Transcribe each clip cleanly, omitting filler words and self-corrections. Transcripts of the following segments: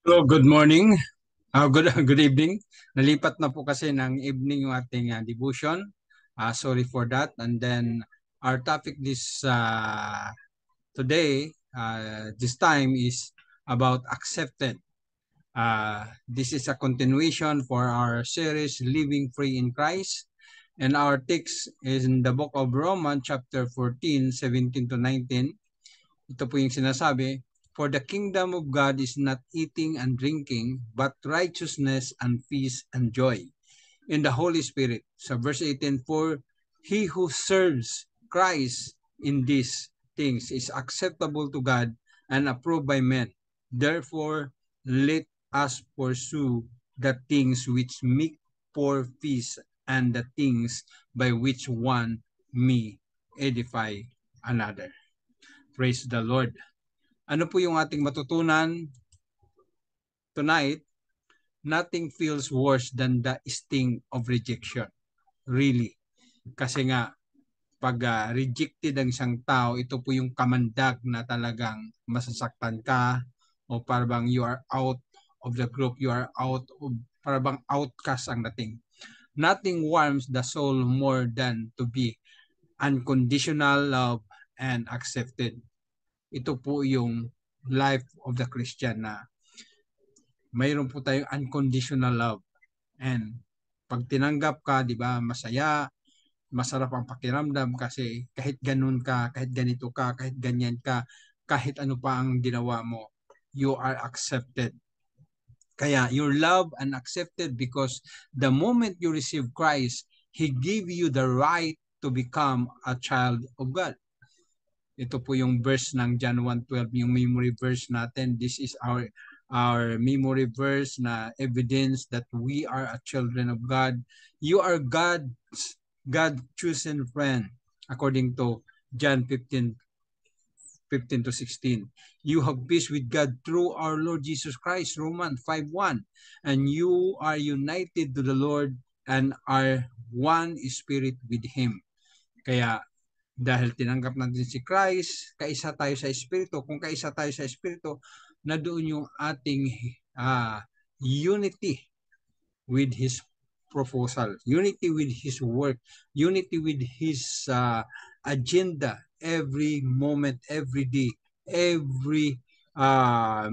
Hello, good morning. Good evening. Nalipat na po kasi ng evening yung ating devotion. Sorry for that. And then our topic today, this time is about accepted. This is a continuation for our series Living Free in Christ. And our text is in the book of Romans chapter 14, 17 to 19. Ito po yung sinasabi, for the kingdom of God is not eating and drinking, but righteousness and peace and joy in the Holy Spirit. So verse 18, for he who serves Christ in these things is acceptable to God and approved by men. Therefore, let us pursue the things which make for peace and the things by which one may edify another. Praise the Lord. Ano po yung ating matutunan tonight? Nothing feels worse than the sting of rejection. Really. Kasi nga, pag rejected ang isang tao, ito po yung kamandag na talagang masasaktan ka o parang you are out of the group, you are out of, parang outcast ang dating. Nothing warms the soul more than to be unconditional love and accepted. Ito po yung life of the Christian na mayroon po tayong unconditional love. And pag tinanggap ka, di ba, masaya, masarap ang pakiramdam kasi kahit ganun ka, kahit ganito ka, kahit ganyan ka, kahit ano pa ang ginawa mo, you are accepted. Kaya you're loved and accepted because the moment you receive Christ, He gave you the right to become a child of God. Ito po yung verse ng John 1:12, yung memory verse natin. This is our memory verse na evidence that we are a children of God. You are God chosen friend according to John 15 to 16. You have peace with God through our Lord Jesus Christ, Romans 5:1. And you are united to the Lord and are one spirit with Him. Kaya dahil tinanggap natin si Christ, kaisa tayo sa Espiritu. Kung kaisa tayo sa Espiritu, na doon yung ating unity with His proposal, unity with His work, unity with His agenda every moment, every day, every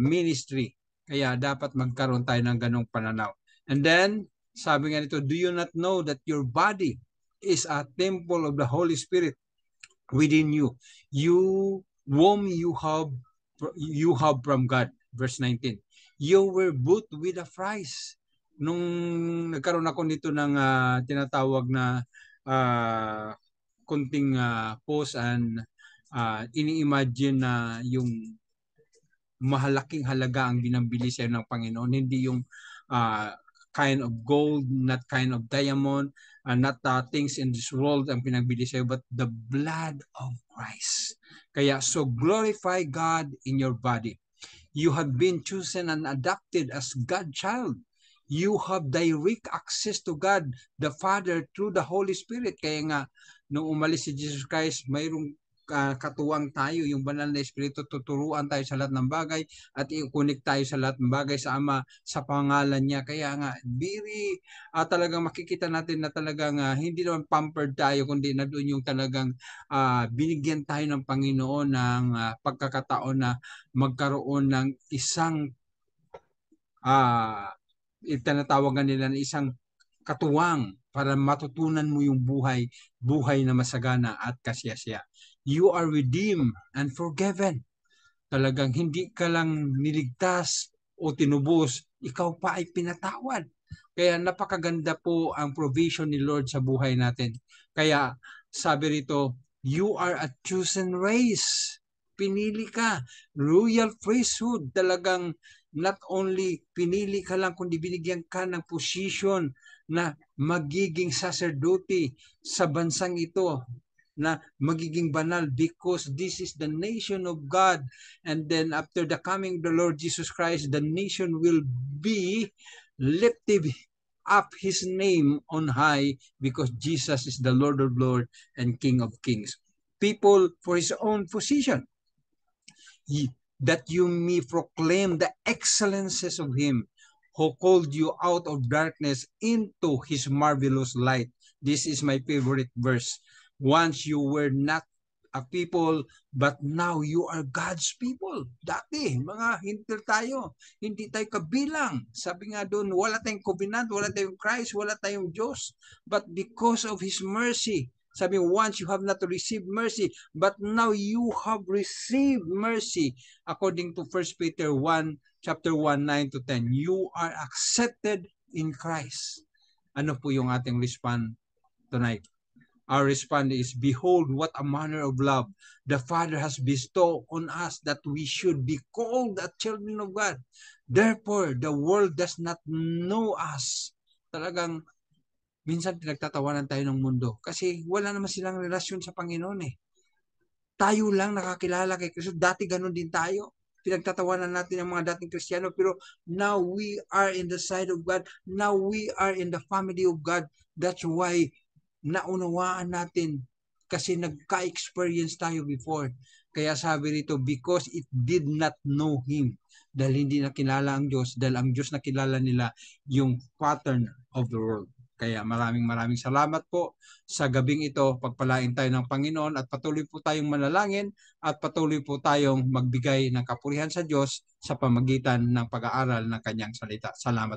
ministry. Kaya dapat magkaroon tayo ng ganong pananaw. And then, sabi nga nito, do you not know that your body is a temple of the Holy Spirit within you, whom you have from God. Verse 19. You were bought with a price. Nung nagkaroon ako nito ng tinatawag na kunting pause and ini-imagine na yung mahalaking halaga ang binabili sa'yo ng Panginoon, hindi yung kind of gold, not kind of diamond, not things in this world ang pinagbili sa'yo, but the blood of Christ. Kaya, so glorify God in your body. You have been chosen and adopted as God's child. You have direct access to God, the Father, through the Holy Spirit. Kaya nga, nung umalis si Jesus Christ, mayroong katuwang tayo, yung banal na Espiritu, tuturuan tayo sa lahat ng bagay at i-connect tayo sa lahat ng bagay sa Ama, sa pangalan niya. Kaya nga, talagang makikita natin na talagang hindi naman pampered tayo, kundi na doon yung talagang binigyan tayo ng Panginoon ng pagkakataon na magkaroon ng isang itinatawagan nila na isang katuwang para matutunan mo yung buhay na masagana at kasiyasiya. You are redeemed and forgiven. Talagang hindi ka lang niligtas o tinubos, ikaw pa ay pinatawad. Kaya napakaganda po ang provision ni Lord sa buhay natin. Kaya sabi rito, you are a chosen race. Pinili ka. Royal priesthood. Talagang not only pinili ka lang, kundi binigyan ka ng position na magiging sacerdote sa bansang ito, na magiging banal because this is the nation of God. And then after the coming of the Lord Jesus Christ, the nation will be lifted up His name on high because Jesus is the Lord of Lords and King of Kings. People for His own position. that you may proclaim the excellences of him who called you out of darkness into his marvelous light. This is my favorite verse. Once you were not a people, but now you are God's people. Dati, mga hintil tayo. Hindi tayo kabilang. Sabi nga doon, wala tayong covenant, wala tayong Christ, wala tayong Diyos. But because of His mercy, sabi, once you have not received mercy, but now you have received mercy. According to 1 Peter 1, chapter 1, 9 to 10, you are accepted in Christ. Ano po yung ating response tonight? Our response is, behold, what a manner of love the Father has bestowed on us, that we should be called the children of God. Therefore, the world does not know us. Talagang, minsan pinagtatawanan tayo ng mundo kasi wala naman silang relasyon sa Panginoon eh. Tayo lang nakakilala kay Kristo. Dati ganun din tayo. Pinagtatawanan natin ang mga dating Kristiyano, pero now we are in the side of God. Now we are in the family of God. That's why naunawaan natin kasi nagka-experience tayo before. Kaya sabi rito, because it did not know Him. Dahil hindi nakilala ang Diyos, dahil ang Diyos nakilala nila yung pattern of the world. Kaya maraming salamat po sa gabing ito. Pagpalain tayo ng Panginoon at patuloy po tayong manalangin at patuloy po tayong magbigay ng kapurihan sa Diyos sa pamagitan ng pag-aaral ng Kanyang salita. Salamat.